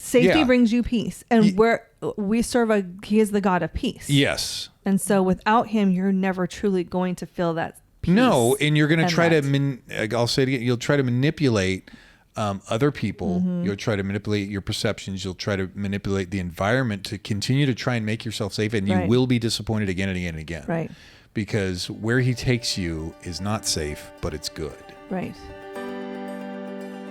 Safety brings you peace. And he is the God of peace. Yes. And so without him, you're never truly going to feel that peace. No, and you're going to try to, I'll say it again, you'll try to manipulate other people. Mm-hmm. You'll try to manipulate your perceptions. You'll try to manipulate the environment to continue to try and make yourself safe. And you will be disappointed again and again and again. Right. Because where he takes you is not safe, but it's good. Right.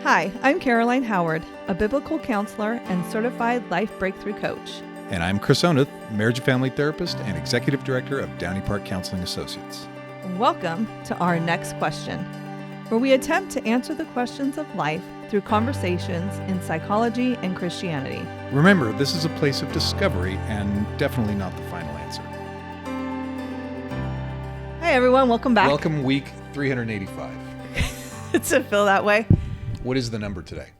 Hi, I'm Caroline Howard, a biblical counselor and certified life breakthrough coach. And I'm Chris Oneth, marriage and family therapist and executive director of Downey Park Counseling Associates. Welcome to our next question, where we attempt to answer the questions of life through conversations in psychology and Christianity. Remember, this is a place of discovery and definitely not the final answer. Hi, everyone. Welcome back. Welcome week 385. Does it feel that way? What is the number today?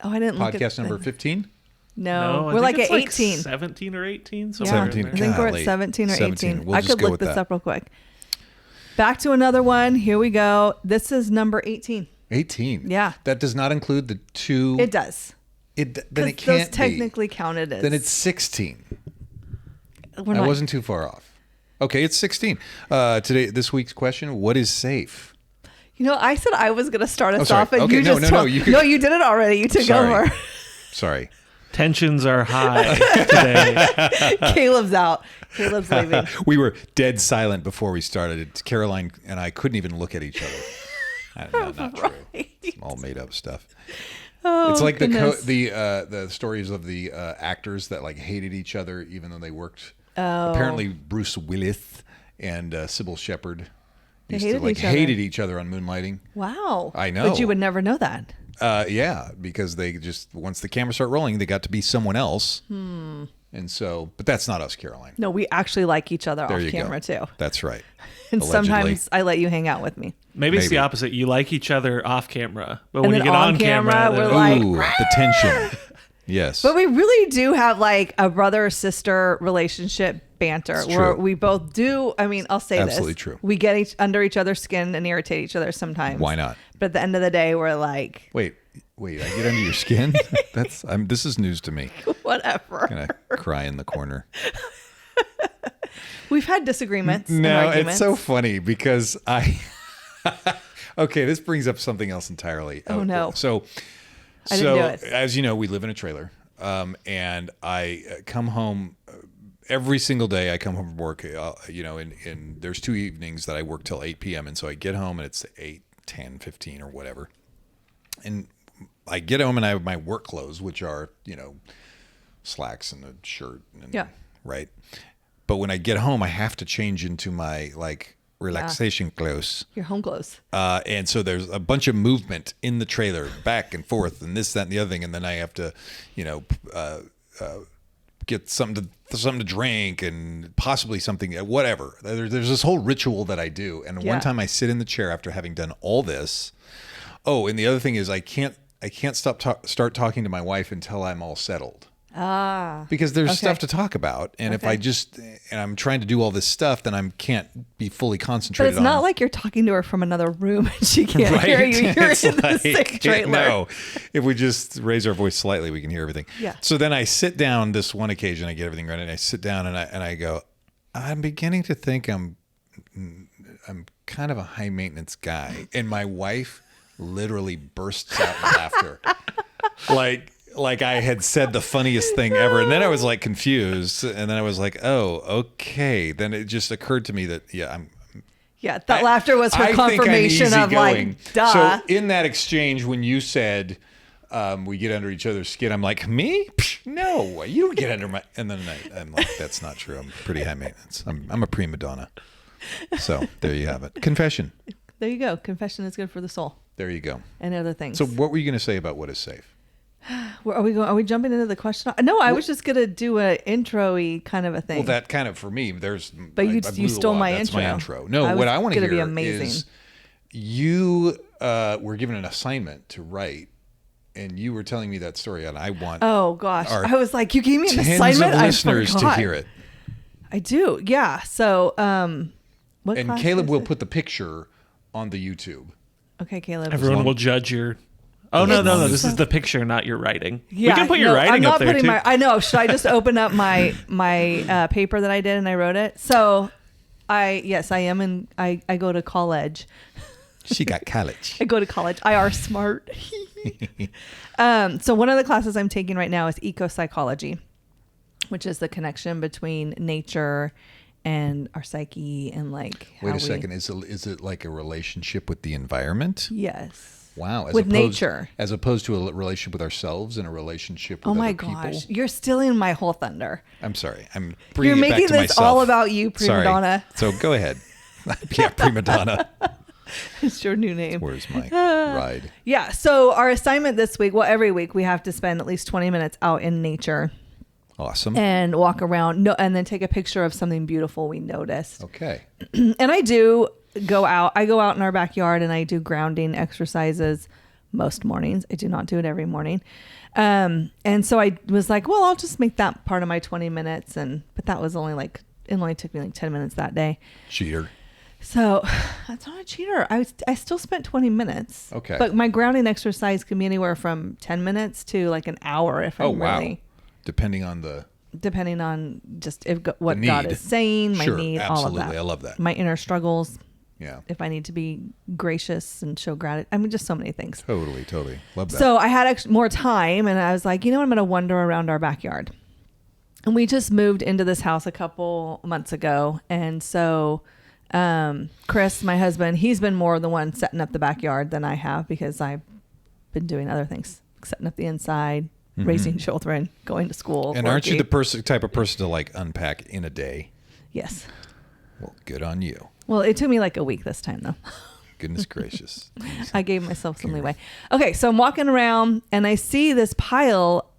Oh, I didn't look at Podcast number 15? No, we're like at 18. 17 or 18. Yeah, 17. I think we're at 17 or 17. 18. We'll I just could go look with this that. up real quick. Back to another one. Here we go. This is number 18. 18? Yeah. That does not include the two... It does. Then it Those can't technically counted as... Then it's 16. I not, wasn't too far off. Okay, it's 16. This week's question, what is safe? You know, I said I was going to start us sorry. off, and Okay, you no, just no, you could- No, you did it already. You took over. Sorry. Tensions are high today. Caleb's out. Caleb's leaving. We were dead silent before we started. Caroline and I couldn't even look at each other. Not true. It's all made up stuff. Oh, It's like goodness. the stories of the actors that like hated each other even though they worked. Oh. Apparently Bruce Willis and Sybil Shepherd used to hated each other. hated each other on Moonlighting. Wow. I know. But you would never know that. Yeah, because they just once the cameras start rolling, they got to be someone else. And so, but that's not us, Caroline. No, we actually like each other There off you camera, go. too. That's right. And Allegedly. sometimes I let you hang out with me. Maybe it's the Maybe. opposite. You like each other off camera, but And when you then get on on camera, camera, we're then- like, Ooh, the tension. Yes. But we really do have like a brother-sister relationship banter It's where true. we both do. I mean, I'll say Absolutely this. true. We get under each other's skin and irritate each other sometimes. Why not? But at the end of the day, we're like, Wait, I get under your skin? This is news to me. whatever. Gonna cry in the corner. We've had disagreements. and No, arguments. it's so funny because okay, this brings up something else entirely. Oh, no. So I didn't do it. as you know, we live in a trailer, and I come home every single day. I come home from work, and there's 2 evenings that I work till 8 p.m. And so I get home and it's 8, 10, 15 or whatever. And I get home and I have my work clothes, which are, slacks and a shirt. And, Yeah. Right. But when I get home, I have to change into my relaxation clothes. Your home clothes. And so there's a bunch of movement in the trailer, back and forth, and this, that, and the other thing. And then I have to, get something to drink and possibly something, whatever. There's this whole ritual that I do. And one time I sit in the chair after having done all this. Oh, and the other thing is I can't start talking to my wife until I'm all settled. Because there's stuff to talk about. And if I'm trying to do all this stuff, then I can't be fully But concentrated it's not like you're talking to her from another room and she can't hear you. You're It's in the same trailer. No, if we just raise our voice slightly, we can hear everything. Yeah. So then I sit down this one occasion, I get everything ready, and I sit down and I go, I'm beginning to think I'm kind of a high maintenance guy. And my wife literally bursts out in laughter. Like I had said the funniest thing ever. And then I was like confused. And then I was like, oh, okay. Then it just occurred to me that, that laughter was her I think I'm confirmation of easygoing. like, duh. So in that exchange, when you said we get under each other's skin, I'm like, me? Psh, no, you don't get under my. And then I'm like, that's not true. I'm pretty high maintenance. I'm a prima donna. So there you have it. Confession. There you go. Confession is good for the soul. There you go. And other things. So what were you going to say about what is safe? Are we jumping into the question? No, I was just gonna do a intro-y kind of a thing. Well, that kind of for me. But you stole my That's intro. my intro. No, what I want to hear be amazing. is you were given an assignment to write, and you were telling me that story, and I want. Oh gosh, I was like, you gave me an tens assignment. of listeners I to forgot. hear it. I do, yeah. So, what? And class Caleb is will it? put the picture on the YouTube. Okay, Caleb. everyone will judge your Oh, no. long This as- is the picture, not your writing. Yeah, we can put your no, writing I'm not up there, putting too. I know. Should I just open up my paper that I did and I wrote it? So I am in, I go to college. She got college. I go to college. I are smart. So one of the classes I'm taking right now is eco-psychology, which is the connection between nature and our psyche and like Wait a second. Is it like a relationship with the environment? Yes. Wow. With nature. As opposed to a relationship with ourselves and a relationship with Oh my other people? gosh. You're stealing my whole thunder. I'm sorry. I'm You're bringing it back making to this myself. all about you, prima Sorry. donna. So go ahead. Yeah, prima donna. It's your new name. Where's my ride? Yeah. So our assignment this week, well, every week we have to spend at least 20 minutes out in nature Awesome. and walk around and then take a picture of something beautiful we noticed. Okay. And I do go out. I go out in our backyard and I do grounding exercises most mornings. I do not do it every morning. And so I was like, well, I'll just make that part of my 20 minutes. But that was only it only took me like 10 minutes that day. Cheater. So that's not a cheater. I still spent 20 minutes. Okay. But my grounding exercise can be anywhere from 10 minutes to like an hour if I'm really, Depending on the depending on just what The God need. is saying, my Sure, need, all of absolutely. that. I love that. My inner struggles, Yeah. if I need to be gracious and show gratitude. I mean, just so many things. Totally. Love that. So I had more time and I was like, I'm going to wander around our backyard. And we just moved into this house a couple months ago. And so Chris, my husband, he's been more the one setting up the backyard than I have because I've been doing other things, setting up the inside, raising children, going to school. And aren't you the type of person to like unpack in a day? Yes. Well, good on you. Well, it took me like a week this time though. Goodness gracious. I gave myself some leeway. Okay, so I'm walking around and I see this pile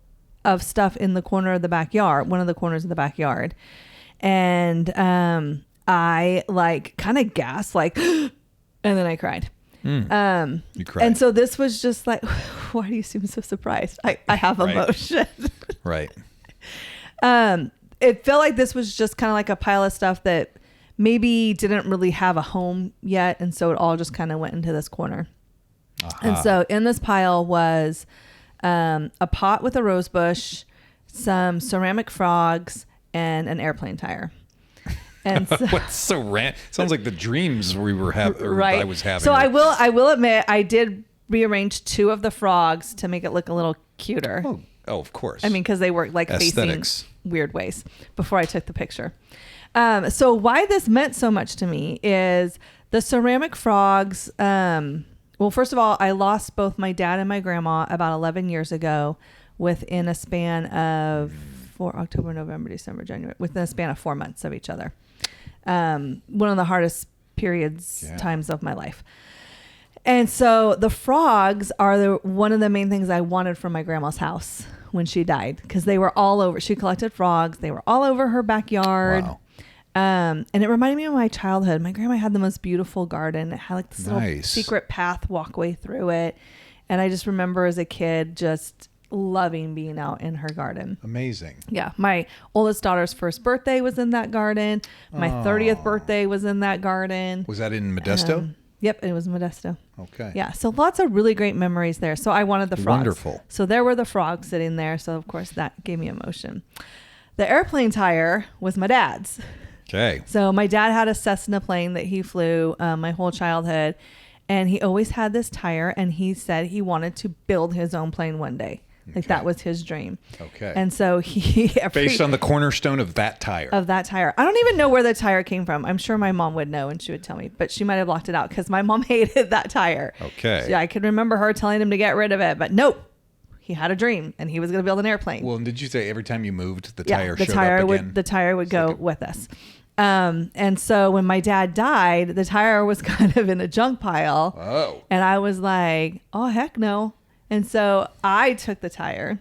of stuff in the corner of the backyard, one of the corners of the backyard. And I like kind of gasped like, and then I cried. You cried. And so this was just like, why do you seem so surprised? I have Right. emotion. Right. It felt like this was just kind of like a pile of stuff that maybe didn't really have a home yet. And so it all just kind of went into this corner. And so in this pile was a pot with a rose bush, some ceramic frogs, and an airplane tire. And so, What's so sounds like the dreams we were having. right. I was having. So I will admit I did rearrange 2 of the frogs to make it look a little cuter. Oh, of course. I mean, because they were like Aesthetics. facing weird ways before I took the picture. So why this meant so much to me is the ceramic frogs. Well, first of all, I lost both my dad and my grandma about 11 years ago within a span of October, November, December, January, within a span of 4 months of each other. One of the hardest times of my life. And so the frogs are one of the main things I wanted from my grandma's house when she died, because they were all over. She collected frogs. They were all over her backyard. Wow. And it reminded me of my childhood. My grandma had the most beautiful garden. It had like this little secret path walkway through it. And I just remember as a kid just loving being out in her garden. Amazing. Yeah. My oldest daughter's first birthday was in that garden. My 30th birthday was in that garden. Was that in Modesto? Yep. It was Modesto. Okay. Yeah. So lots of really great memories there. So I wanted the frogs. Wonderful. So there were the frogs sitting there. So of course that gave me emotion. The airplane tire was my dad's. Okay. So my dad had a Cessna plane that he flew my whole childhood, and he always had this tire, and he said he wanted to build his own plane one day. Like that was his dream. Okay. And so he based on the cornerstone of that tire. I don't even know where the tire came from. I'm sure my mom would know and she would tell me, but she might have locked it out because my mom hated that tire. Okay. So yeah, I could remember her telling him to get rid of it, but nope. He had a dream and he was going to build an airplane. Well, and did you say every time you moved, the tire showed tire up again? The tire would go with us. And so when my dad died, the tire was kind of in a junk pile. Oh. And I was like, oh, heck no. And so I took the tire.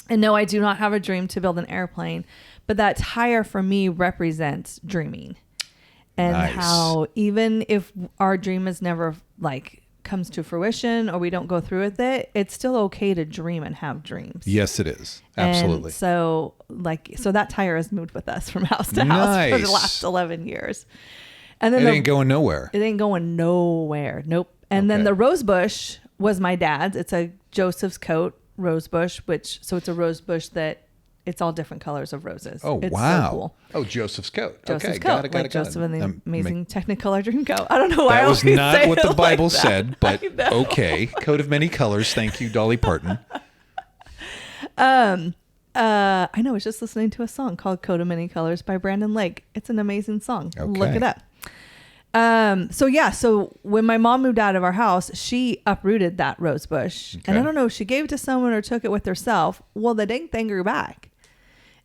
And no, I do not have a dream to build an airplane. But that tire for me represents dreaming. And how even if our dream is never comes to fruition or we don't go through with it, it's still okay to dream and have dreams. Yes, it is. Absolutely. And so that tire has moved with us from house to house for the last 11 years. And then it ain't going nowhere. It ain't going nowhere. Nope. And then the rose bush was my dad's. It's a Joseph's coat rose bush, so it's a rose bush that it's all different colors of roses. Oh, it's wow. So cool. Oh, Joseph's coat. Joseph's Okay, coat, got it. like Joseph and the amazing Technicolor Dreamcoat. I don't know why That I was always not say what it the like Bible that. said, but I know. okay. Coat of many colors. Thank you, Dolly Parton. I know. I was just listening to a song called "Coat of Many Colors" by Brandon Lake. It's an amazing song. Okay. Look it up. So when my mom moved out of our house, she uprooted that rose bush, and I don't know if she gave it to someone or took it with herself. Well, the dang thing grew back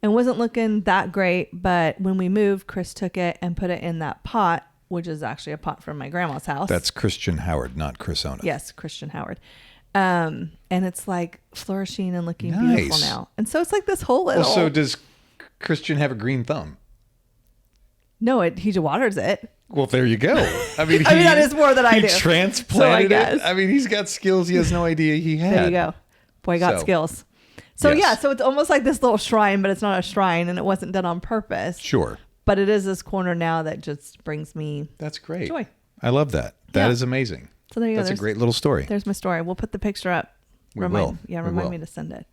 and wasn't looking that great. But when we moved, Chris took it and put it in that pot, which is actually a pot from my grandma's house. That's Christian Howard, not Chris Oneth. Yes, Christian Howard. And it's like flourishing and looking Nice. beautiful now. And so it's like this whole little. Well, so does Christian have a green thumb? No, he waters it. Well, there you go. I mean, that is more than I do. He transplanted guess. it. I mean, he's got skills he has no idea he had. There you go. Boy got So, skills. So yes. so it's almost like this little shrine, but it's not a shrine and it wasn't done on purpose. Sure. But it is this corner now that just brings me That's great. joy. I love that. That Yeah. is amazing. So there you go. That's a great little story. There's my story. We'll put the picture up. We will. Yeah, We remind will. me to send it.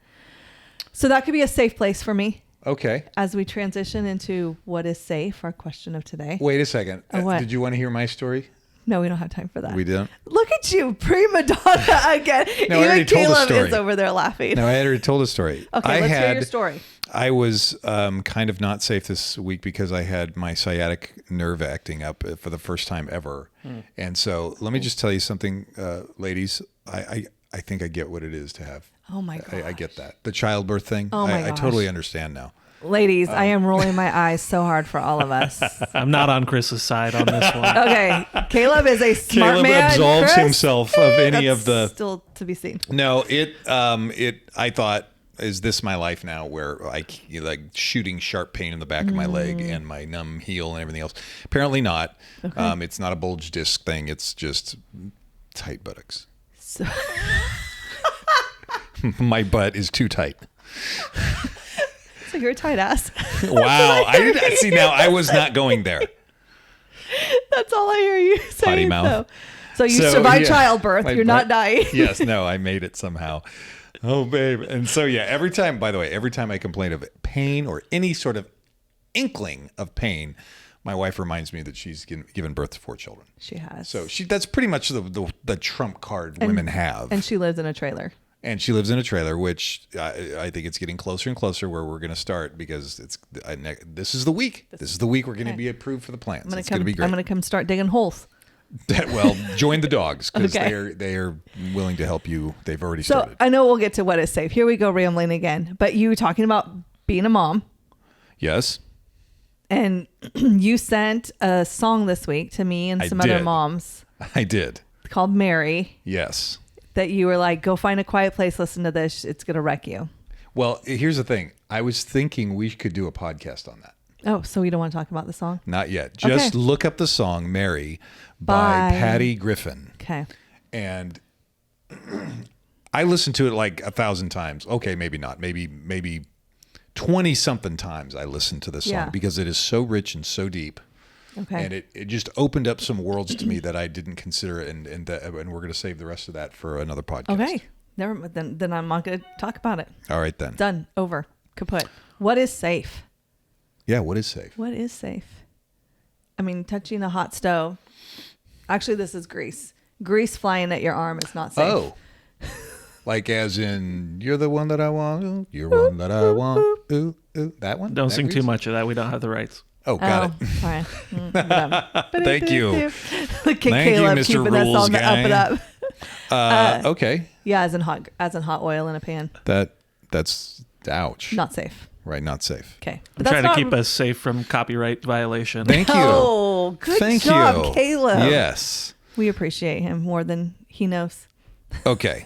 So that could be a safe place for me Okay. as we transition into what is safe, our question of today. Wait a second. What? Did you want to hear my story? No, we don't have time for that. We didn't. Look at you, prima donna again. No, I already Even told the Caleb story. is over there laughing. No, I had already told a story. Okay, let's hear your story. I was kind of not safe this week because I had my sciatic nerve acting up for the first time ever. And so let me just tell you something, ladies. I think I get what it is to have. Oh my god. I get that. The childbirth thing. Oh my I gosh. totally understand now. Ladies, I am rolling my eyes so hard for all of us. I'm not on Chris's side on this one. Okay, Caleb is a smart Caleb man. absolves Chris, himself of any that's of the. still to be seen. No, I thought, is this my life now where like shooting sharp pain in the back of my leg and my numb heel and everything else? Apparently not. Okay. It's not a bulge disc thing. It's just tight buttocks. So, My butt is too tight. so you're a tight ass. Wow. I didn't see now. I was not going there. That's all I hear you say. Potty mouth. though. So you So, survived yeah, childbirth. my You're not butt- dying. Yes, no, I made it somehow. Oh, babe. And so, yeah, every time I complain of pain or any sort of inkling of pain, my wife reminds me that she's given birth to 4 children. She has. So that's pretty much the trump card women have. And she lives in a trailer. And she lives in a trailer, which I think it's getting closer and closer where we're going to start because this is the week. This is the week we're going to be approved for the plants. It's going to be great. I'm going to come start digging holes. Well, join the dogs because Okay. they are willing to help you. They've already So started. I know we'll get to what is safe. Here we go rambling again. But you were talking about being a mom. Yes. And you sent a song this week to me and I some other did. moms I did. called Mary Yes. that you were like, go find a quiet place, listen to this. It's going to wreck you. Well, here's the thing. I was thinking we could do a podcast on that. Oh, so we don't want to talk about the song? Not yet. Just Okay. look up the song Mary by Patty Griffin. Okay. And I listened to it like 1,000 times. Okay, maybe not. Maybe 20 something times I listened to this song Yeah. because it is so rich and so deep. Okay. And it just opened up some worlds to me that I didn't consider, and we're going to save the rest of that for another podcast. Okay. Never. Then I'm not going to talk about it. All right then. Done. Over. Kaput. What is safe? Yeah. What is safe? What is safe? I mean, touching a hot stove. Actually, this is grease. Grease flying at your arm is not safe. Oh, like as in you're the one that I want. Ooh, you're one that I want. Ooh, ooh, that one. Don't That sing too grease? much of that. We don't have the rights. Oh, got it. Sorry. Thank you. Look at Thank you, Caleb Mr. keeping us Rules on the up and guy. up. Okay. Yeah, as in hot oil in a pan. That's ouch. Not safe. Right. Not safe. Okay. I'm But trying that's to not- keep us safe from copyright violation. Thank you. Oh, good Thank job, you. Caleb. Yes. We appreciate him more than he knows. Okay.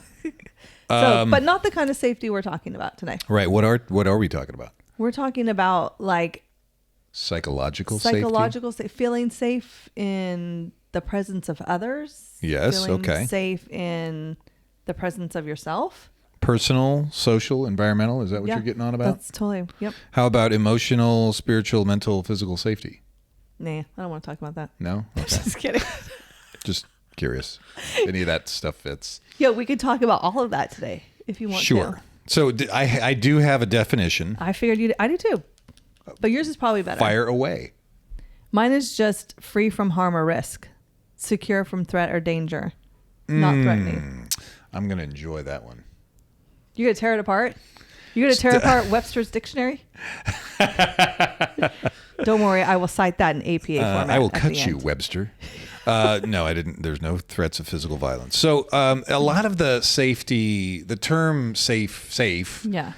So, but not the kind of safety we're talking about today. Right. What are we talking about? We're talking about like Psychological psychological feeling safe in the presence of others. Yes, Feeling okay. Safe in the presence of yourself. safety? Personal, social, environmental. Is that what you're getting on about? That's totally. Yep. How about emotional, spiritual, mental, physical safety? Nah, I don't want to talk about that. No? Okay. Just kidding. Just curious if any of that stuff fits. Yeah, we could talk about all of that today if you want to. Sure. So I do have a definition. I figured I do too. But yours is probably better. Fire away. Mine is just free from harm or risk, secure from threat or danger, not threatening. I'm going to enjoy that one. You gonna tear it apart? You gonna tear apart Webster's dictionary? Don't worry, I will cite that in APA format. I will at cut the you, end. Webster. No, I didn't. There's no threats of physical violence. So a lot of the safety, the term safe. Yeah.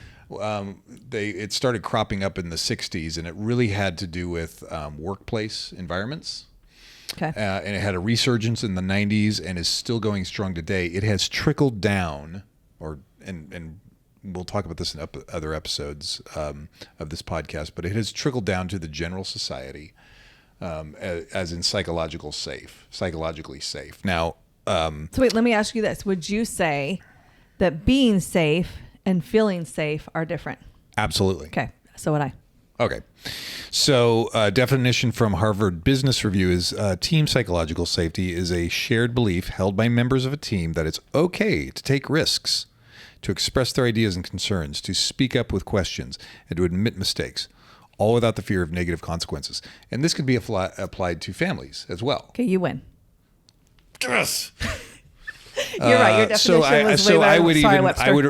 It started cropping up in the 60s, and it really had to do with workplace environments. Okay. And it had a resurgence in the 90s and is still going strong today. It has trickled down, and we'll talk about this in other episodes of this podcast, but it has trickled down to the general society as in psychologically safe. Now, So wait, let me ask you this. Would you say that being safe and feeling safe are different? absolutely. Okay. So would I. Okay. So definition from Harvard Business Review is team psychological safety is a shared belief held by members of a team that it's okay to take risks, to express their ideas and concerns, to speak up with questions, and to admit mistakes, all without the fear of negative consequences. And this could be applied to families as well. Okay, you win. Yes. You're right. Your definition was way better. Sorry, Webster. I would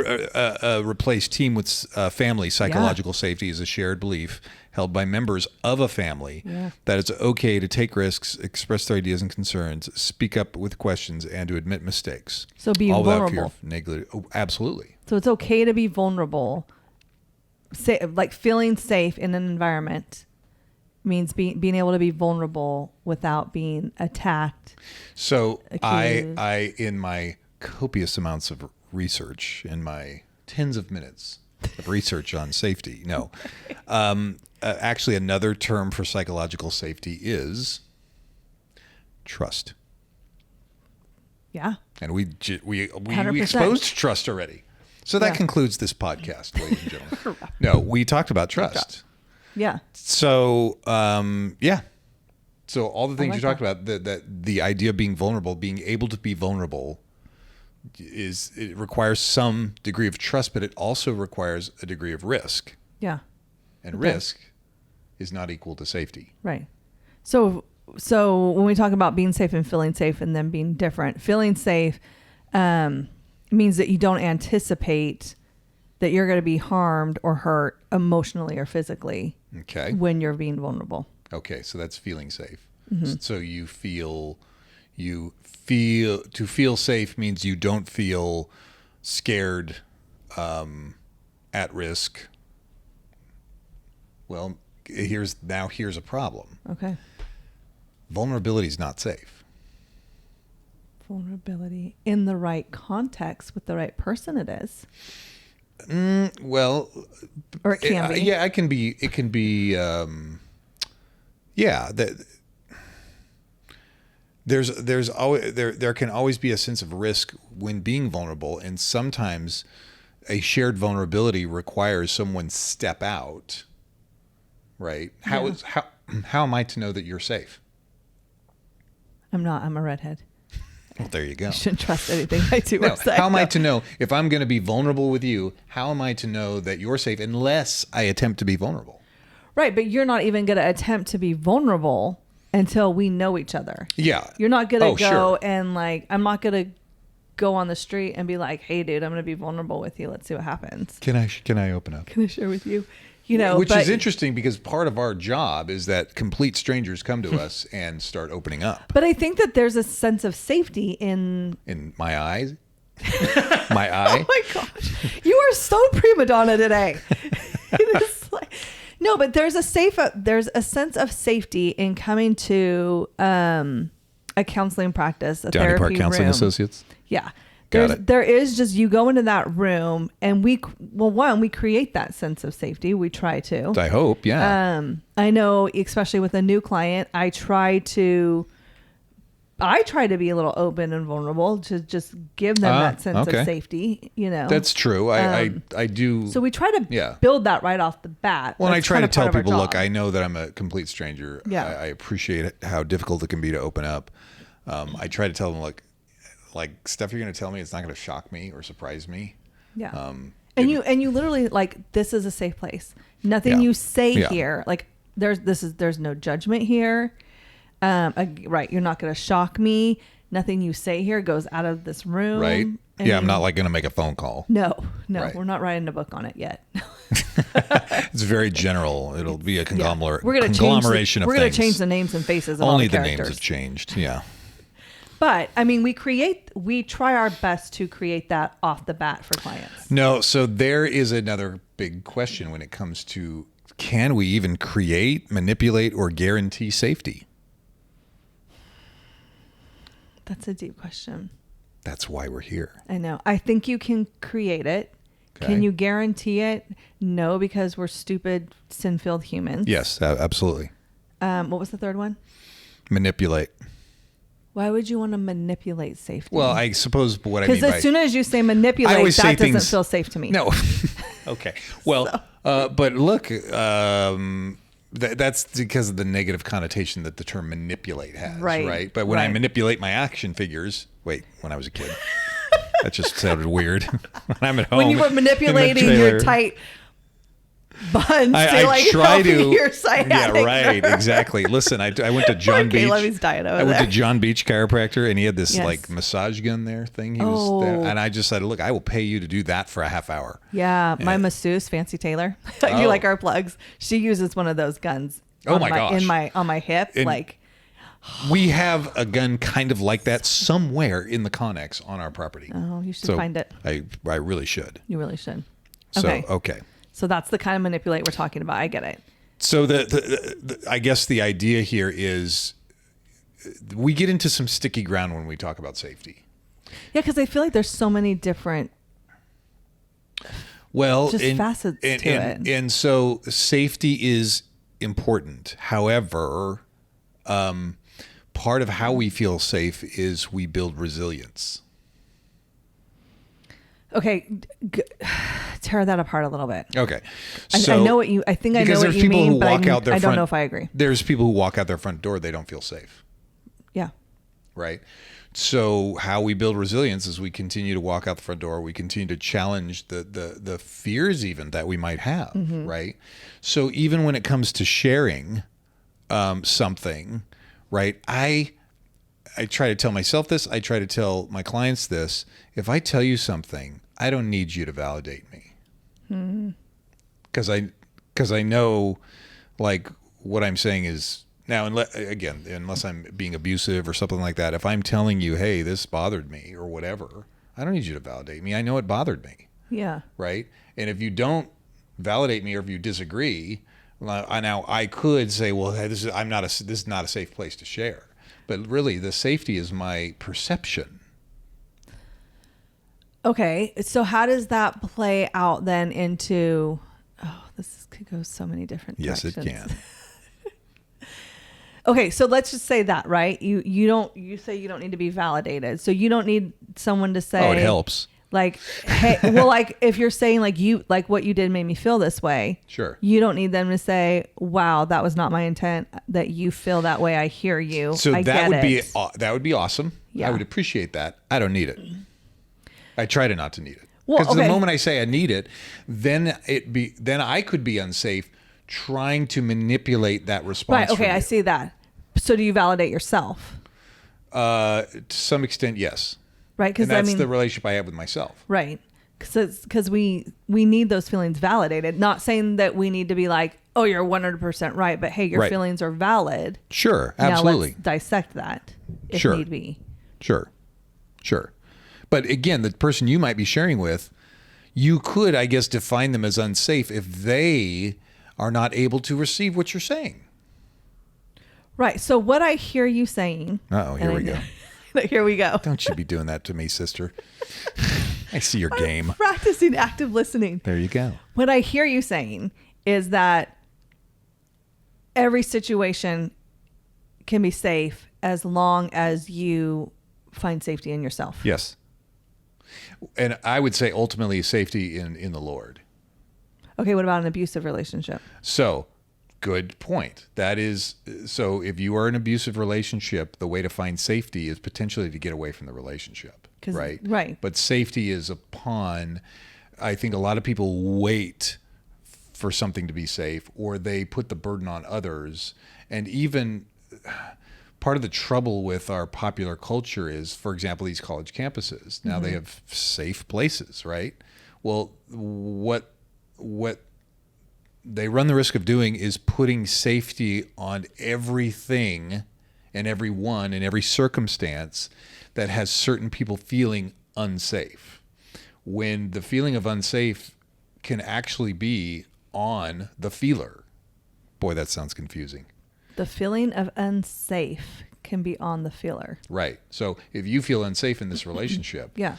replace team with family. Psychological safety is a shared belief held by members of a family that it's okay to take risks, express their ideas and concerns, speak up with questions, and to admit mistakes. So being all vulnerable. without fear of negative. Oh, absolutely. So it's okay to be vulnerable. Like feeling safe in an environment means being able to be vulnerable without being attacked. So accused. I in my copious amounts of research, in my tens of minutes of research on safety, actually another term for psychological safety is trust. Yeah. And we 100%. exposed trust already. So that concludes this podcast, ladies and gentlemen. No, we talked about trust. Yeah. So, So all the things like you talked about, the idea of being vulnerable, being able to be vulnerable, it requires some degree of trust, but it also requires a degree of risk. Yeah. And risk is not equal to safety. Right. So when we talk about being safe and then being different, feeling safe means that you don't anticipate that you're going to be harmed or hurt emotionally or physically when you're being vulnerable. Okay, so that's feeling safe. Mm-hmm. So to feel safe means you don't feel scared, at risk. Well, here's a problem. Okay. Vulnerability is not safe. Vulnerability in the right context with the right person, it is. Well, Or it can be. Yeah, it can be. It can be. There's always there can always be a sense of risk when being vulnerable, and sometimes a shared vulnerability requires someone step out. Right? How am I to know that you're safe? I'm not. I'm a redhead. Well, there you go. I shouldn't trust anything I do No, or say. how am I to know if I'm going to be vulnerable with you? How am I to know that you're safe unless I attempt to be vulnerable? Right, but you're not even going to attempt to be vulnerable until we know each other. Yeah. You're not going to go sure. and I'm not going to go on the street and be like, hey, dude, I'm going to be vulnerable with you. Let's see what happens. Can I open up? Can I share with you? Which is interesting because part of our job is that complete strangers come to us and start opening up. But I think that there's a sense of safety in my eyes. My eye. Oh my gosh. You are so prima donna today. It is no, but there's a sense of safety in coming to a counseling practice, a Downey therapy Park Counseling room. Associates. Yeah. Got it. There is just, you go into that room and we create that sense of safety. We try to. I hope, yeah. I know, especially with a new client, I try to be a little open and vulnerable to just give them that sense of safety, That's true. I do. So we try to build that right off the bat. Well, I try to tell people, look, I I know that I'm a complete stranger. Yeah. I appreciate how difficult it can be to open up. I try to tell them, look, like stuff you're going to tell me, it's not going to shock me or surprise me. Yeah. And you literally like, this is a safe place. Nothing you say here, like there's no judgment here. Right. You're not going to shock me. Nothing you say here goes out of this room. Right. I'm not like going to make a phone call. No, Right. We're not writing a book on it yet. It's very general. It'll be a conglomeration We're of things. We're going to change the names and faces of Only all the the characters. names have changed. Yeah. But I mean, we try our best to create that off the bat for clients. No, so there is another big question when it comes to, can we even create, manipulate, or guarantee safety? That's a deep question. That's why we're here. I know. I think you can create it. Okay. Can you guarantee it? No, because we're stupid, sin-filled humans. Yes, absolutely. What was the third one? Manipulate. Why would you want to manipulate safety? Well, I suppose what I mean because by... as soon as you say manipulate, always that say doesn't things- feel safe to me. No. Okay. Well, but look, that's because of the negative connotation that the term manipulate has, right? But when I Right. manipulate my action figures, when I was a kid, that just sounded weird. When I'm at home, When you were in the manipulating trailer, your tight buns to I like try help to. your sciatic Yeah, right. nerve. Exactly. Listen, I went to John Beach. Caleb's dying over I went to there. John Beach chiropractor, and he had this Yes. like massage gun there thing. He was there, Oh. and I just said, "Look, I will pay you to do that for a half hour." Yeah, my masseuse, Fancy Taylor. I do Oh. like our plugs. She uses one of those guns. Oh on my gosh. on my hip, And- like We have a gun kind of like that somewhere in the Connex on our property. oh, you should So find it. I really should. You really should. So Okay. okay. So that's the kind of manipulate we're talking about. I get it. So the I guess the idea here is we get into some sticky ground when we talk about safety. Yeah, because I feel like there's so many different Well, just facets to it. And so safety is important. However, part of how we feel safe is we build resilience. Okay, tear that apart a little bit. Okay. I know what you. I think I know because what there's you people mean, who but walk out their I don't front- know if I agree. There's people who walk out their front door, they don't feel safe, Yeah. right? So how we build resilience is we continue to walk out the front door. We continue to challenge the fears even that we might have, Mm-hmm. right? So even when it comes to sharing something, right? I try to tell myself this. I try to tell my clients this. If I tell you something, I don't need you to validate me. Because I know, like, what I'm saying is now. Unless I'm being abusive or something like that. If I'm telling you, hey, this bothered me or whatever, I don't need you to validate me. I know it bothered me, Yeah. right? And if you don't validate me or if you disagree, now I could say, well, hey, this is not a safe place to share. But really, the safety is my perception. Okay, so how does that play out then into? Oh, could go so many different Yes, it directions. can. Okay, so let's just say that, right? You say you don't need to be validated, so you don't need someone to say. Oh, it helps. Like, hey, well, like if you're saying like what you did made me feel this way. Sure. You don't need them to say, "Wow, that was not my intent." That you feel that way. I hear you. So I that get that would be awesome. Yeah. I would appreciate that. I don't need it. I try to not to need it. Well, Because the okay. moment I say I need it, then I could be unsafe trying to manipulate that response. Right. Okay, from I you. see that. So do you validate yourself? To some extent, yes. Right? And Because I that's mean, the relationship I have with myself. right? Because we need those feelings validated. Not saying that we need to be like, oh, you're 100% right, but hey, your Right. feelings are valid. Sure, Now absolutely. let's dissect that if Sure. need be. Sure. But again, the person you might be sharing with, you could, I guess, define them as unsafe if they are not able to receive what you're saying. Right. So what I hear you saying. Uh-oh, here and we I- go. Here we go. Don't you be doing that to me, sister. I see your game. Practicing active listening. There you go. What I hear you saying is that every situation can be safe as long as you find safety in yourself. Yes. And I would say ultimately safety in the Lord. Okay, what about an abusive relationship? So Good point. That is, so if you are in an abusive relationship, the way to find safety is potentially to get away from the relationship, right? Right. But safety is upon, I think a lot of people wait for something to be safe, or they put the burden on others. And even part of the trouble with our popular culture is, for example, these college campuses. Now they have safe places, right? Well, what they run the risk of doing is putting safety on everything and everyone in every circumstance that has certain people feeling unsafe. When the feeling of unsafe can actually be on the feeler. Boy, that sounds confusing. The feeling of unsafe can be on the feeler. Right. So if you feel unsafe in this relationship, Yeah.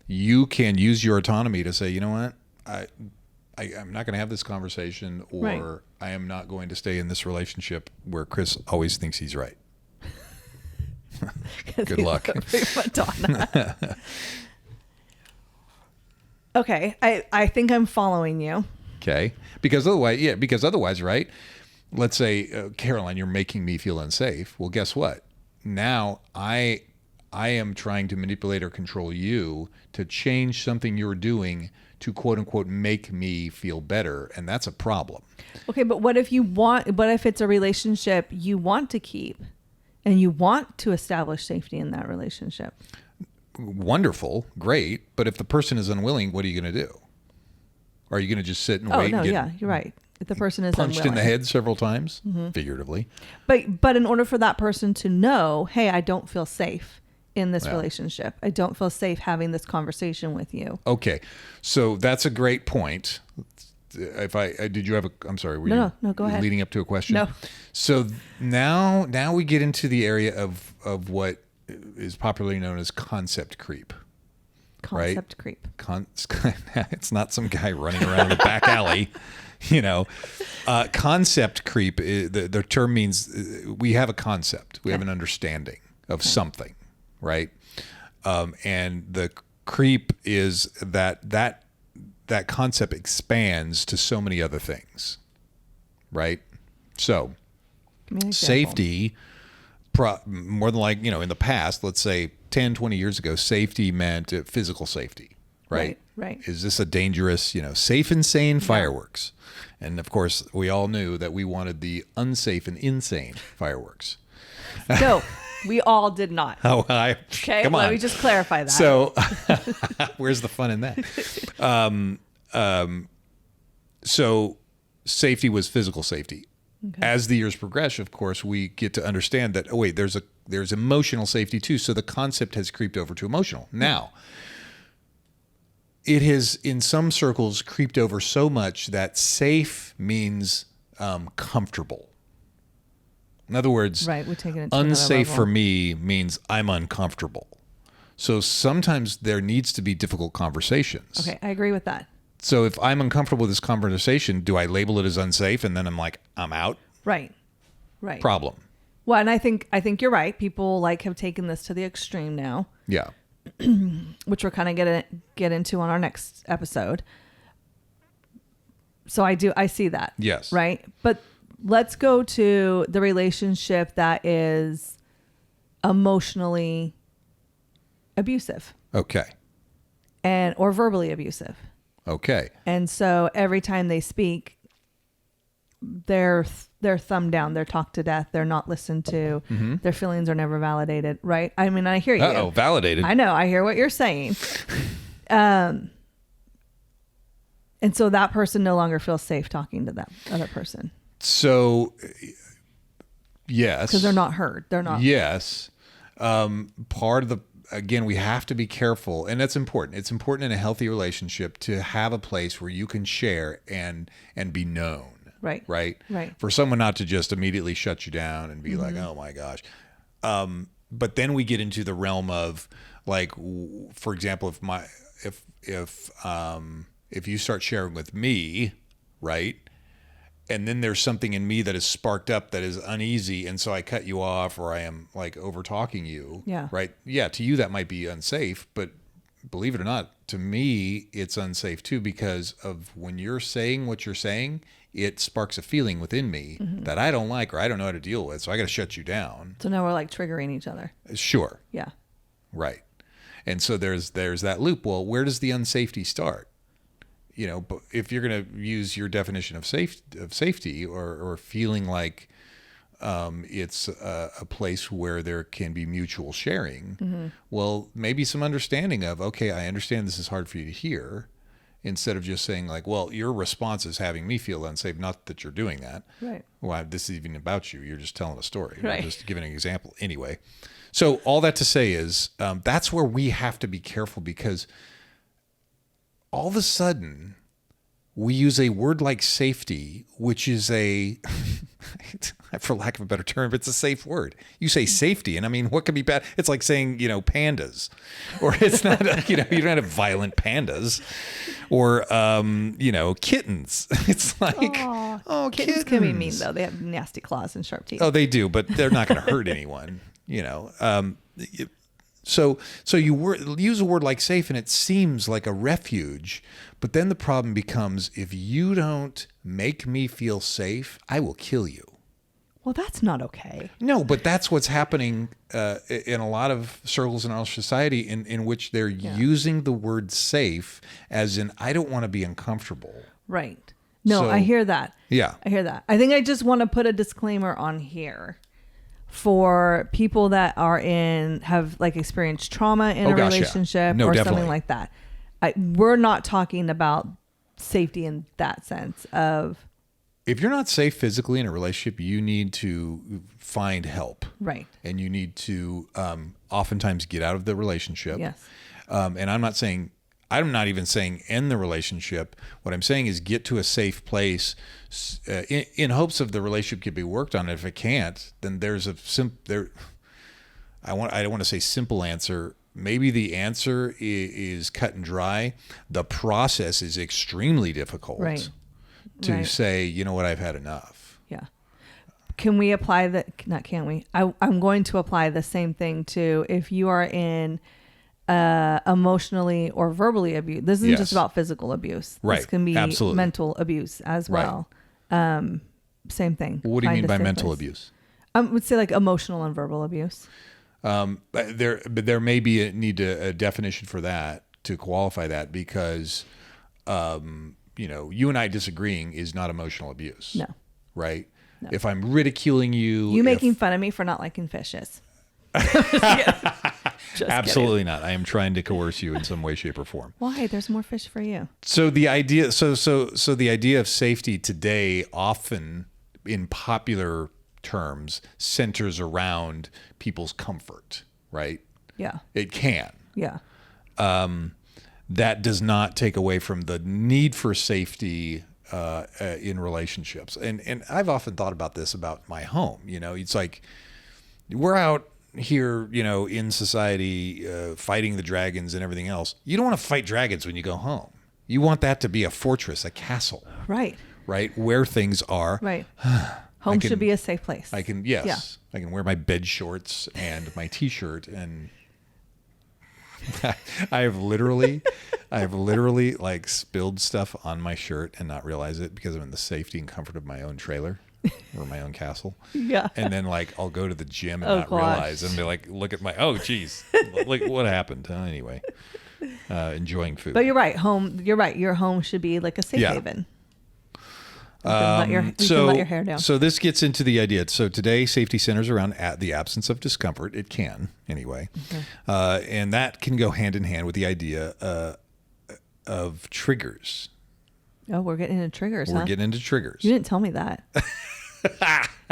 you can use your autonomy to say, you know what, I'm not going to have this conversation, or Right. I am not going to stay in this relationship where Chris always thinks he's right. Good luck. Okay. I think I'm following you. Okay. Because otherwise, right? Let's say, Caroline, you're making me feel unsafe. Well, guess what? Now I am trying to manipulate or control you to change something you're doing to quote unquote make me feel better, and that's a problem. Okay, but what if it's a relationship you want to keep and you want to establish safety in that relationship? Wonderful, great, but if the person is unwilling, what are you going to do? Are you going to just sit and wait No, and get yeah, you're right. If the person is punched unwilling. in the head several times, figuratively? But in order for that person to know, hey, I don't feel safe in this Yeah. relationship. I don't feel safe having this conversation with you. Okay, so that's a great point. If did you have I'm sorry, were No, you no, go ahead. leading up to a question? No. So now we get into the area of what is popularly known as concept creep. Concept creep. It's not some guy running around the back alley, Concept creep, the term means we have a concept, we have an understanding of something, right? And the creep is that concept expands to so many other things, right? So Give me an example. safety, more than in the past, let's say 10, 20 years ago, safety meant physical safety, right? Right. Is this a dangerous, safe and sane fireworks? And of course, we all knew that we wanted the unsafe and insane fireworks. No, we all did not. Okay, come let on. me just clarify that. So, where's the fun in that? So, safety was physical safety. Okay. As the years progress, of course, we get to understand that, oh wait, there's emotional safety too. So the concept has creeped over to emotional. Now, it has in some circles creeped over so much that safe means comfortable. In other words, Right, we're taking it to another unsafe level. for me means I'm uncomfortable. So sometimes there needs to be difficult conversations. Okay, I agree with that. So if I'm uncomfortable with this conversation, do I label it as unsafe and then I'm like, I'm out? Right. Problem. Well, and I think you're right. People have taken this to the extreme now, Yeah. which we're kind of gonna get into on our next episode. So I see that. Yes. Right. But let's go to the relationship that is emotionally abusive Okay. or verbally abusive. Okay. And so every time they speak, they're thumbed down, they're talked to death, they're not listened to, their feelings are never validated, right? I mean, I hear you. Uh-oh, validated. I know, I hear what you're saying. And so that person no longer feels safe talking to that other person. So, yes. Because they're not heard. They're not. Yes. Part of again, we have to be careful, and that's important. It's important in a healthy relationship to have a place where you can share and be known. Right. Right. Right. For someone not to just immediately shut you down and be like, oh my gosh. But then we get into the realm of for example, if you start sharing with me, right? And then there's something in me that is sparked up that is uneasy, and so I cut you off, or I am over talking you. Yeah. Right. Yeah. To you that might be unsafe, but believe it or not, to me it's unsafe too, because of when you're saying what you're saying, it sparks a feeling within me that I don't like or I don't know how to deal with. So I got to shut you down. So now we're like triggering each other. Sure. Yeah. Right. And so there's that loop. Well, where does the unsafety start? You know, but if you're going to use your definition of safety or feeling like it's a place where there can be mutual sharing, well, maybe some understanding of, okay, I understand this is hard for you to hear, instead of just saying like, well, your response is having me feel unsafe. Not that you're doing that. Right. Well, this is even about you. You're just telling a story. Right. I'm just giving an example. Anyway, so all that to say is that's where we have to be careful, because all of a sudden we use a word like safety, which is a, for lack of a better term, it's a safe word. You say safety, and I mean, what could be bad? It's like saying, pandas, or it's not, you don't have violent pandas, or, kittens. It's like, Kittens can be mean, though. They have nasty claws and sharp teeth. Oh, they do, but they're not going to hurt anyone, So you use a word like safe, and it seems like a refuge, but then the problem becomes, if you don't make me feel safe, I will kill you. Well, that's not okay. No, but that's what's happening in a lot of circles in our society, in which they're using the word safe as in, I don't want to be uncomfortable. Right. No, So- I hear that. Yeah. I hear that. I think I just want to put a disclaimer on here for people that have like experienced trauma in a gosh, yeah. relationship No, or definitely. something like that. We're not talking about safety in that sense of, If you're not safe physically in a relationship, you need to find help. right. And you need to oftentimes get out of the relationship. Yes. And I'm not even saying end the relationship. What I'm saying is get to a safe place in hopes of the relationship can be worked on. If it can't, then there's I don't want to say simple answer. Maybe the answer is cut and dry. The process is extremely difficult Right. to say, you know what, I've had enough. Yeah. Can we apply that? Not can we? I'm going to apply the same thing to if you are in emotionally or verbally abused. This isn't Yes. just about physical abuse. Right. This can be Absolutely. mental abuse as Right. well. Same thing. What do you Find mean a by safe mental place. abuse? I would say like emotional and verbal abuse. But there may be a definition for that to qualify that, because you and I disagreeing is not emotional abuse. No. Right? No. If I'm ridiculing you, Making fun of me for not liking fishes. Just absolutely kidding. not. I am trying to coerce you in some way, shape, or form. Why? There's more fish for you. So the idea, the idea of safety today, often in popular terms, centers around people's comfort. Right? Yeah. It can. Yeah. That does not take away from the need for safety in relationships. And I've often thought about this about my home. It's like we're out here, in society, fighting the dragons and everything else. You don't want to fight dragons when you go home. You want that to be a fortress, a castle, Right. right? Where things are. Right. Home can- should be a safe place. I can, yes, I can wear my bed shorts and my t-shirt, and I have literally like spilled stuff on my shirt and not realize it, because I'm in the safety and comfort of my own trailer or my own castle. Yeah. And then like I'll go to the gym and Oh, not gosh. realize, and be like, look at my, oh geez, like what happened? Anyway, enjoying food. But you're right. You're right. Your home should be like a safe Yeah. haven. You can let your hair down. So this gets into the idea. So today, safety centers around the absence of discomfort. It can, anyway. And that can go hand in hand with the idea of triggers. Oh, we're getting into triggers, We're huh? getting into triggers. You didn't tell me that.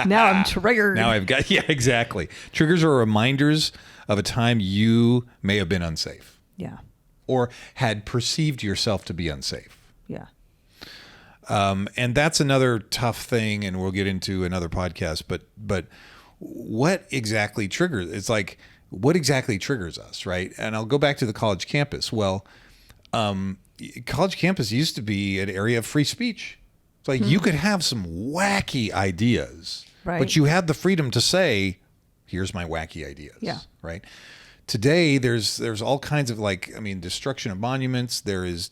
Now I'm triggered. Now I've got, yeah, exactly. Triggers are reminders of a time you may have been unsafe Yeah. or had perceived yourself to be unsafe. Yeah. And that's another tough thing, and we'll get into another podcast. But what exactly triggers? It's like, what exactly triggers us, right? And I'll go back to the college campus. Well, college campus used to be an area of free speech. It's like you could have some wacky ideas, Right. but you had the freedom to say, "Here's my wacky ideas." Yeah. Right. Today, there's all kinds of destruction of monuments. There is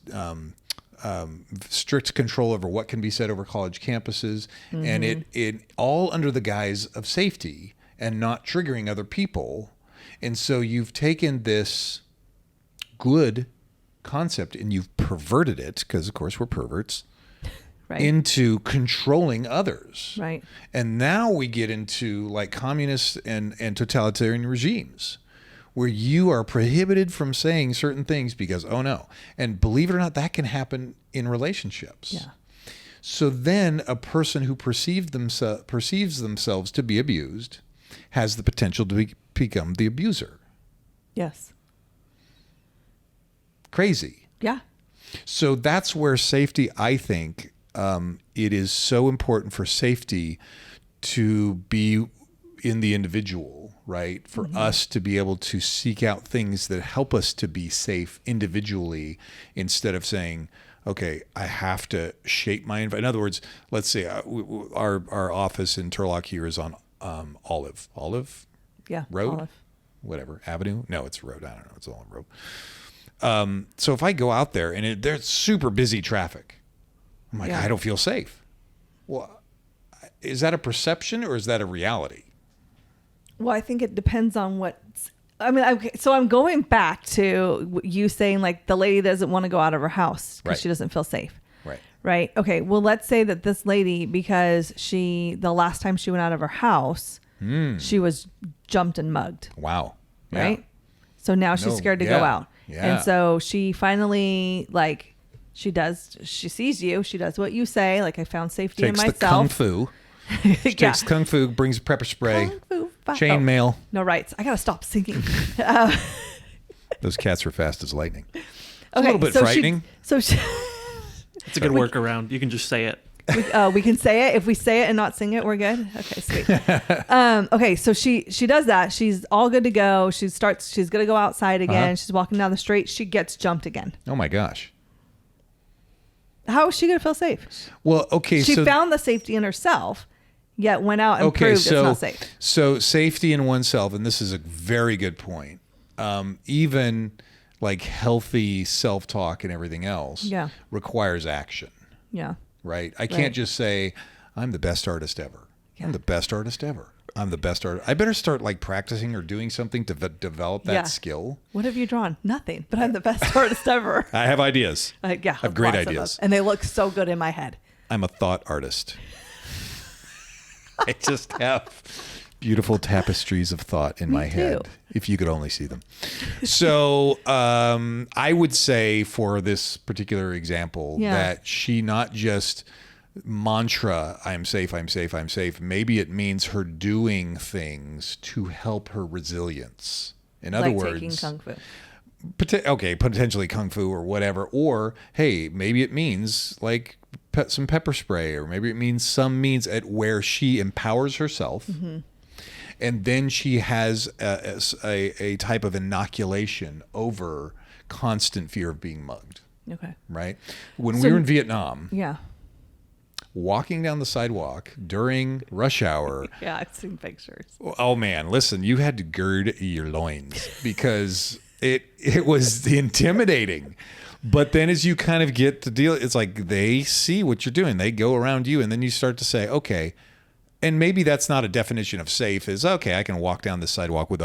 strict control over what can be said over college campuses, and it all under the guise of safety and not triggering other people. And so you've taken this good concept and you've perverted it, because of course we're perverts, Right. into controlling others. Right. And now we get into like communist and totalitarian regimes where you are prohibited from saying certain things because, oh no. And believe it or not, that can happen in relationships. Yeah. So then a person who perceives themselves to be abused has the potential to become the abuser. Yes. Crazy. Yeah. So that's where safety, I think, it is so important for safety to be in the individual, right? For us to be able to seek out things that help us to be safe individually instead of saying, okay, I have to shape my environment. In other words, let's say our office in Turlock here is on Olive Yeah. Road, Olive. whatever, Avenue. No, it's a road. I don't know. It's all a road. So if I go out there and there's super busy traffic, I'm like, Yeah. I don't feel safe. Well, is that a perception or is that a reality? Well, I think it depends on so I'm going back to you saying like the lady doesn't want to go out of her house because Right. she doesn't feel safe. Right. Right. Okay. Well, let's say that this lady, because the last time she went out of her house, she was jumped and mugged. Wow. Yeah. Right. So now she's No, scared to yeah, go out. yeah. And so she finally she sees you. She does what you say. Like, I found safety Takes in the kung myself. fu. Yeah. Takes kung fu, brings pepper spray, Kung fu fi- chain mail. No rights. I got to stop singing. Those cats are fast as lightting. It's Okay, a little bit frightening. She It's a good workaround. You can just say it. we can say it. If we say it and not sing it, we're good. Okay, sweet. Okay, so she does that. She's all good to go. She's gonna go outside again. Uh-huh. She's walking down the street. She gets jumped again. Oh my gosh. How is she gonna feel safe? Well, okay. She so found the safety in herself, yet went out and proved it's not safe. So safety in oneself, and this is a very good point. Even like healthy self-talk and everything else Yeah. requires action, Yeah. right? I can't Right. just say, I'm the best artist ever. Yeah. I'm the best artist ever. I'm the best artist. I better start like practicing or doing something to develop that Yeah. skill. What have you drawn? Nothing. But I'm the best artist ever. I have ideas. Yeah, I have great lots of ideas. them. And they look so good in my head. I'm a thought artist. I just have beautiful tapestries of thought in my head, too. if you could only see them. So I would say for this particular example Yeah. that she not just mantra, I'm safe, I'm safe, I'm safe. Maybe it means her doing things to help her resilience. In other Like words, taking kung fu. potentially kung fu or whatever, or hey, maybe it means like some pepper spray, or maybe it means some means at where she empowers herself, and then she has a type of inoculation over constant fear of being mugged. Okay. Right? When So- we were in Vietnam, Yeah. walking down the sidewalk during rush hour. Yeah, I've seen pictures. Oh man, listen, you had to gird your loins because it was intimidating. But then as you kind of get to deal, it's like they see what you're doing. They go around you, and then you start to say, okay, and maybe that's not a definition of safe, is okay, I can walk down the sidewalk with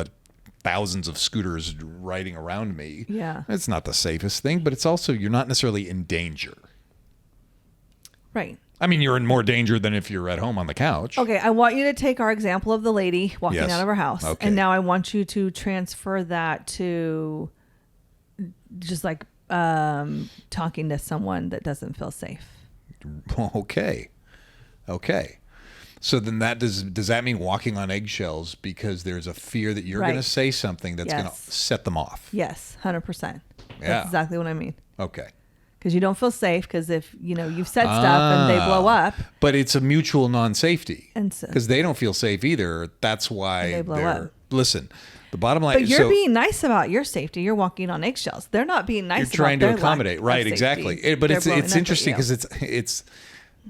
thousands of scooters riding around me. Yeah. It's not the safest thing, but it's also, you're not necessarily in danger. Right. I mean, you're in more danger than if you're at home on the couch. Okay, I want you to take our example of the lady walking Yes. out of her house. Okay. And now I want you to transfer that to just like talking to someone that doesn't feel safe. Okay. So then does that mean walking on eggshells because there's a fear that you're Right. going to say something that's going to Yes. set them off? Yes, 100%. Yeah. That's exactly what I mean. Okay. Because you don't feel safe because if, you've said stuff and they blow up. But it's a mutual non-safety. And so- because they don't feel safe either. That's why They blow they're up. Listen, the bottom line But you're being nice about your safety. You're walking on eggshells. They're not being nice you're about trying to their lack accommodate. of Right, safety. exactly. But They're blowing it's up at interesting you. because it's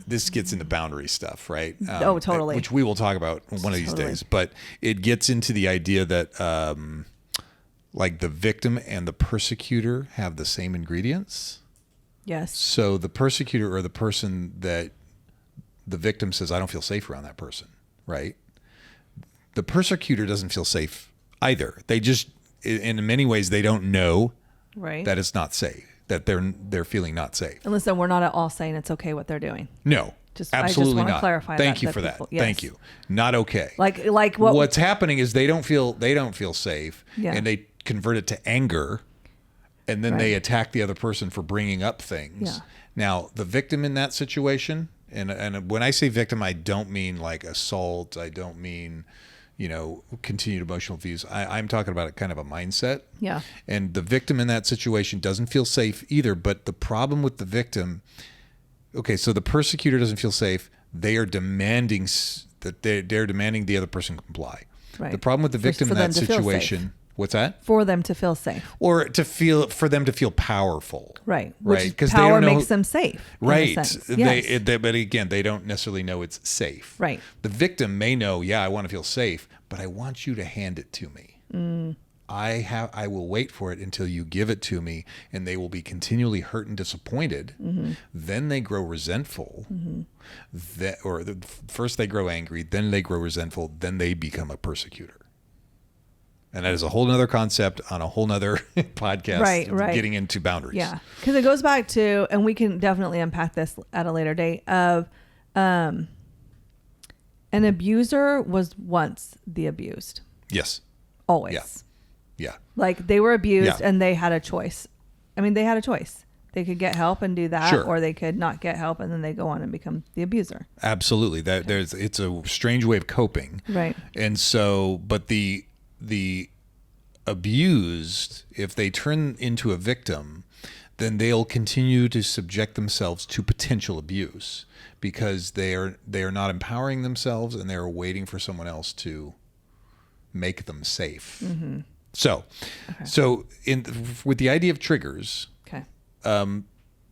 this gets into boundary stuff, right? Oh, totally. Which we will talk about one of these Totally. days. But it gets into the idea that like the victim and the persecutor have the same ingredients. Yes. So the persecutor or the person that the victim says, I don't feel safe around that person, right? The persecutor doesn't feel safe either. They just, in many ways, they don't know Right. that it's not safe, that they're feeling not safe. And listen, we're not at all saying it's okay what they're doing. No, I just absolutely want to not. clarify Thank that you to for people. that. Yes. Thank you. Not okay. Like What's happening is they don't feel safe, Yeah. and they convert it to anger, and then they Right. attack the other person for bringing up things. Yeah. Now, the victim in that situation, and when I say victim, I don't mean like assault. I don't mean, continued emotional abuse. I'm talking about kind of a mindset. Yeah. And the victim in that situation doesn't feel safe either. But the problem with the victim, okay, so the persecutor doesn't feel safe. They are demanding that they're demanding the other person comply. Right. The problem with the victim For in them that to feel situation, what's that? For them to feel safe. Or for them to feel powerful. Right. Right. Which Because power makes them safe. in a Right. sense. Yes. But again, they don't necessarily know it's safe. Right. The victim may know, I want to feel safe, but I want you to hand it to me. I will wait for it until you give it to me, and they will be continually hurt and disappointed. Then they grow resentful. First they grow angry, then they grow resentful, then they become a persecutor. And that is a whole nother concept on a whole nother podcast. Right. Getting into boundaries. Yeah. Because it goes back to, and we can definitely unpack this at a later date, of an abuser was once the abused. Yes. Always. Yeah. Like they were abused Yeah. and they had a choice. I mean, they had a choice. They could get help and do that, Sure. or they could not get help and then they go on and become the abuser. Absolutely. It's a strange way of coping. Right. And so, but the abused, if they turn into a victim, then they'll continue to subject themselves to potential abuse because they are not empowering themselves, and they're waiting for someone else to make them safe. Mm-hmm. So with the idea of triggers, Okay.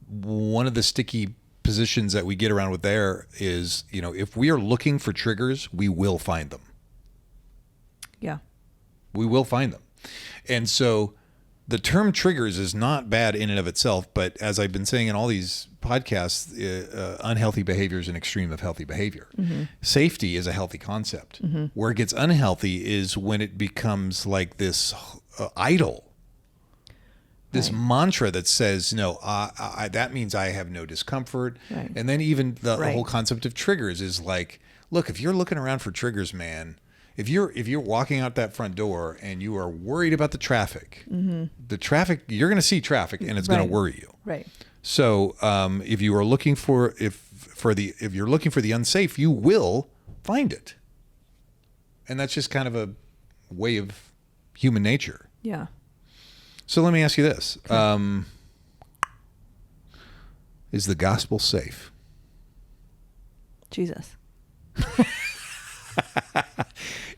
one of the sticky positions that we get around with there is, if we are looking for triggers, we will find them. Yeah. We will find them. And so the term triggers is not bad in and of itself, but as I've been saying in all these podcasts, unhealthy behavior is an extreme of healthy behavior. Safety is a healthy concept. Where it gets unhealthy is when it becomes like this idol, this mantra that says, no, that means I have no discomfort. Right. And then even the Right. whole concept of triggers is like, look, if you're looking around for triggers, man, if you're walking out that front door and you are worried about the traffic, you're going to see traffic and it's going Right. to worry you. Right. So if you are looking if you're looking for the unsafe, you will find it. And that's just kind of a way of human nature. Yeah. So let me ask you this. Is the gospel safe? Jesus.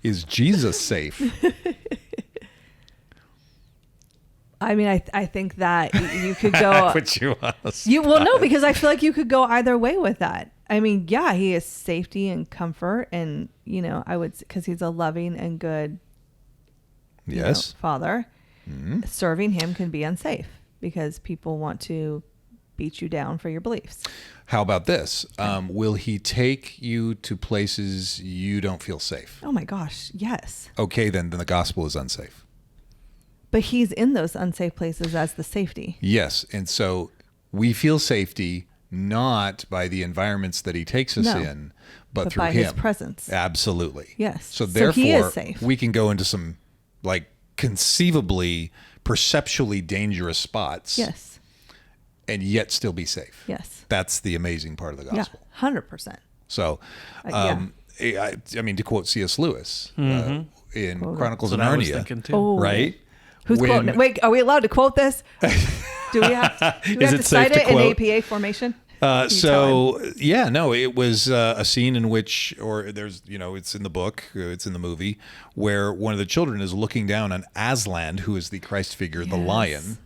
Is Jesus safe? I mean, I think that you could go. Put you on the spot. No, because I feel like you could go either way with that. I mean, yeah, he is safety and comfort, and I would, because he's a loving and good, Yes. father. Serving him can be unsafe because people want to beat you down for your beliefs. How about this? Will he take you to places you don't feel safe? Oh my gosh, yes. Okay, then the gospel is unsafe. But he's in those unsafe places as the safety. Yes, and so we feel safety not by the environments that he takes us No, in, but through by him. his presence. Absolutely. Yes. So So therefore, he is safe. we can go into some like conceivably, perceptually dangerous spots. Yes. And yet still be safe. Yes. That's the amazing part of the gospel. Yeah. 100%. So, Yeah. I mean, to quote C.S. Lewis in Chronicles of That's what I was Narnia, thinking too. Oh. right? Who's When- quoting it? Wait, are we allowed to quote this? Do we have Is it to safe cite to it in quote? APA formation? It was a scene in which, or there's, it's in the book, it's in the movie, where one of the children is looking down on Aslan, who is the Christ figure, the Yes. lion.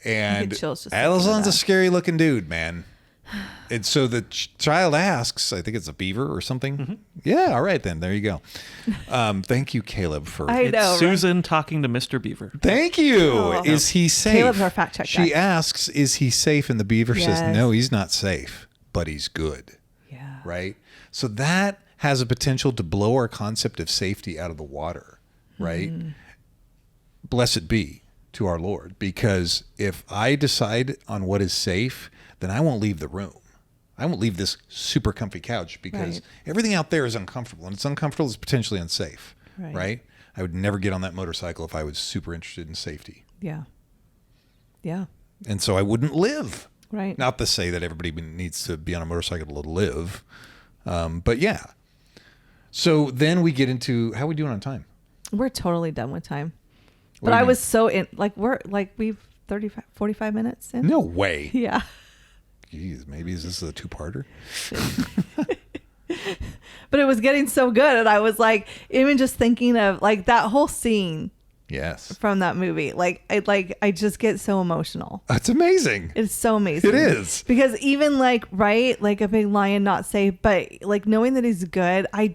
And chills just thinking of Aslan's a that. scary looking dude, man. And so the child asks, I think it's a beaver or something. Yeah, all right then. There you go. Thank you, Caleb, for I know, It's Susan talking to Mr. Beaver. Thank you. Oh. Is he safe? Caleb's our fact check She guy. asks, is he safe? And the beaver says, Yes. no, he's not safe, but he's good. Yeah. Right? So that has a potential to blow our concept of safety out of the water, right? Blessed be to our Lord, because if I decide on what is safe, then I won't leave the room. I won't leave this super comfy couch because Right. everything out there is uncomfortable, and it's uncomfortable, it's potentially unsafe, Right. right? I would never get on that motorcycle if I was super interested in safety. Yeah. Yeah. And so I wouldn't live. Right. Not to say that everybody needs to be on a motorcycle to live, but yeah. So then we get into, how are we doing on time? We're totally done with time. What But do you I mean? was so in, we've 45 minutes in. No way. Yeah. Jeez, maybe is this a two-parter? But it was getting so good. And I was like, even just thinking of like that whole scene Yes. from that movie, I just get so emotional. That's amazing. It's so amazing. It is. Because even right, like a big lion not safe, but like knowing that he's good, I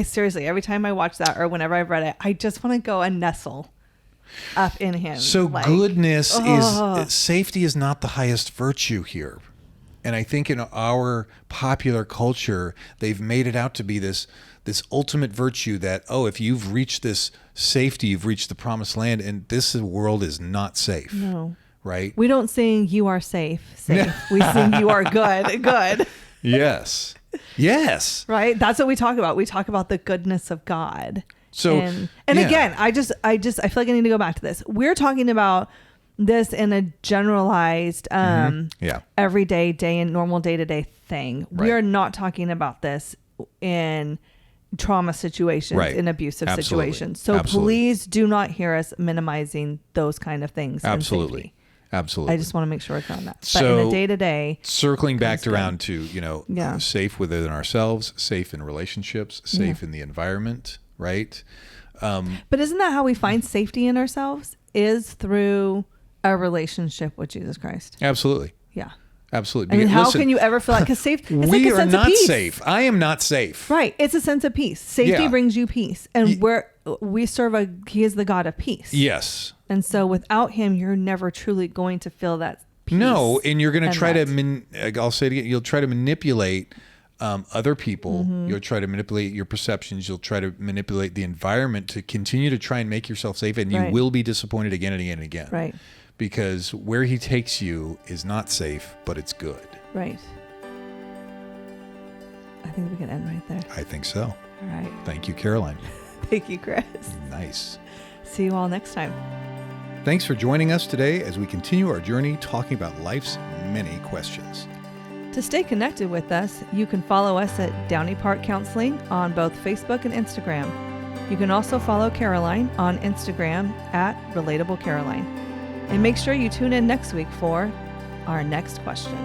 seriously, every time I watch that or whenever I've read it, I just want to go and nestle up in him. So Like, goodness oh. safety is not the highest virtue here. And I think in our popular culture, they've made it out to be this ultimate virtue that, if you've reached this safety, you've reached the promised land, and this world is not safe. No. Right? We don't sing "You are safe." We sing "You are good." Yes. Yes. Right? That's what we talk about. We talk about the goodness of God. So, and yeah. again, I feel like I need to go back to this. We're talking about this in a generalized, Yeah. everyday normal day-to-day thing. Right. We are not talking about this in trauma situations, Right. in abusive Absolutely. situations. So Absolutely. please do not hear us minimizing those kind of things. in Absolutely. safety. Absolutely. I just want to make sure we're clear on that. But So, in a day-to-day, circling back Constant. around to, Yeah. safe within ourselves, safe in relationships, safe in the environment, right? but isn't that how we find safety in ourselves? Is through a relationship with Jesus Christ. Absolutely. Yeah. Absolutely. I mean, how Listen, can you ever feel like, because safe, it's we like a are sense not of peace. safe. I am not safe. Right. It's a sense of peace. Safety Yeah. brings you peace. And we serve he is the God of peace. Yes. And so without him, you're never truly going to feel that peace. No, and you're going to and try that. to, I'll say it again, you'll try to manipulate other people. Mm-hmm. You'll try to manipulate your perceptions. You'll try to manipulate the environment to continue to try and make yourself safe. And you Right. will be disappointed again and again and again. Right. Because where he takes you is not safe, but it's good. Right. I think we can end right there. I think so. All right. Thank you, Caroline. Thank you, Chris. Nice. See you all next time. Thanks for joining us today as we continue our journey talking about life's many questions. To stay connected with us, you can follow us at Downey Park Counseling on both Facebook and Instagram. You can also follow Caroline on Instagram at Relatable Caroline. And make sure you tune in next week for our next question.